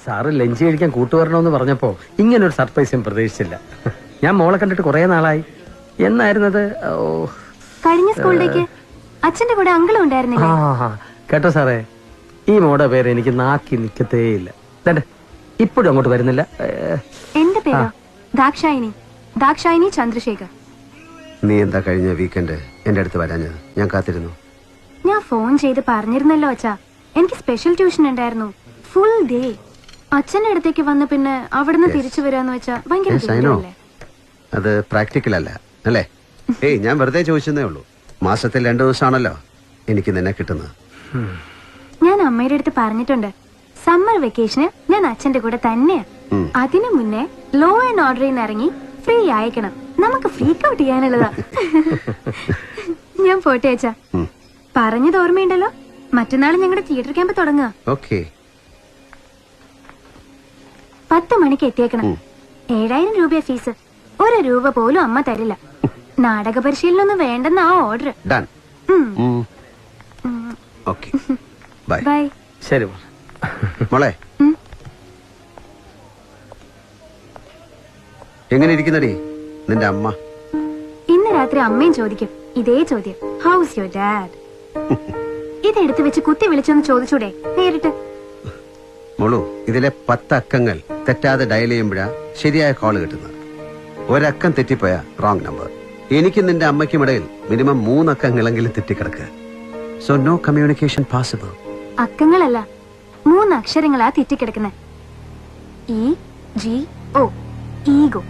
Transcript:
Sir lunch കഴിക്കാൻ കൂട്ടുവരണമെന്ന് പറഞ്ഞപ്പോ ഇങ്ങനൊരു സർപ്രൈസ് ഞാൻ പ്രതീക്ഷിച്ചില്ല. ഞാൻ മോളെ കണ്ടിട്ട് കുറെ നാളായി. എന്നായിരുന്നത്? കഴിഞ്ഞ സ്കൂളിലേക്ക് അച്ഛന്റെ കൂടെ അങ്കിളും ഉണ്ടായിരുന്നില്ലേ? കേട്ടോ സാറേ, ഈ മോടെ പേര് എനിക്ക് നാക്കി നിക്കത്തേയില്ല. ഇപ്പോഴും അങ്ങോട്ട് വരുന്നില്ല. എന്റെ പേരോ? ദാക്ഷായിനി. ദാക്ഷായിനി ചന്ദ്രശേഖർ. നീ എന്താ കഴിഞ്ഞ വീക്കെൻഡ് എന്റെ അടുത്ത് വരാഞ്ഞത്? ഞാൻ കാത്തിരുന്നു. ഞാൻ ഫോൺ ചെയ്ത് പറഞ്ഞിരുന്നല്ലോ അച്ഛാ, എനിക്ക് സ്പെഷ്യൽ ട്യൂഷൻ ഉണ്ടായിരുന്നു. Full day. അച്ഛന്റെ അടുത്തേക്ക് വന്ന് പിന്നെ അവിടുന്ന് തിരിച്ചു വരാന്ന് വെച്ചാ ഭയങ്കര ദൂരമല്ലേ? അത് പ്രാക്ടിക്കൽ അല്ല അല്ലേ? ഏയ്, ഞാൻ വെറുതെ ചോദിച്ചതേ ഉള്ളൂ. മാസത്തിൽ 2 ദിവസമാണല്ലോ എനിക്ക് നിന്നെ കിട്ടുന്നത്. ഞാൻ അമ്മയുടെ അടുത്ത് പറഞ്ഞിട്ടുണ്ട്, സമ്മർ വെക്കേഷന് ഞാൻ അച്ഛന്റെ കൂടെ തന്നെയാ. അതിനു മുന്നേ ലോ ആൻഡ് ഓർഡറിൽ നിന്ന് ഇറങ്ങി ഫ്രീ അയക്കണം. നമുക്ക് ഫ്രീക്ക് ഔട്ട് ചെയ്യാനുള്ളതാ. ഞാൻ പോട്ടെ അച്ഛാ. പറഞ്ഞത് ഓർമ്മയുണ്ടല്ലോ, മറ്റന്നാൾ ഞങ്ങളുടെ തിയേറ്റർ ക്യാമ്പ് തുടങ്ങുക. 10 മണിക്ക് എത്തിയേക്കണം. 7000 രൂപ ഫീസ്. 1 രൂപ പോലും അമ്മ തരില്ല. നാടക പരിശീലനൊന്നും വേണ്ടെന്ന ആ ഓർഡർ. ബൈ. ശരി മോളെ, എങ്ങനെ ഇരിക്കുന്നടി നിന്റെ അമ്മ? ഇന്ന് രാത്രി അമ്മയും ചോദിക്കും ഇതേ ചോദ്യം, ഹൗസ് യുവർ ഡാഡ്? ഇതെടുത്ത് വെച്ച് കുത്തി വിളിച്ചൊന്ന് ചോദിച്ചൂടെ നേരിട്ട്? മോളു, ഇതിലെ 10 അക്കങ്ങൾ തെറ്റാതെ ഡയൽ ചെയ്യുമ്പോഴാ ശരിയായ കോള് കിട്ടുന്നത്. ഒരക്കം തെറ്റിപ്പോയ റോങ് നമ്പർ. എനിക്കും നിന്റെ അമ്മയ്ക്കും ഇടയിൽ മിനിമം 3 അക്കങ്ങളെങ്കിലും തെറ്റിക്കിടക്കുക. So no communication possible. അക്കങ്ങളല്ല, 3 അക്ഷരങ്ങളാ തെറ്റിക്കിടക്കുന്നത്. EGO. ഈഗോ.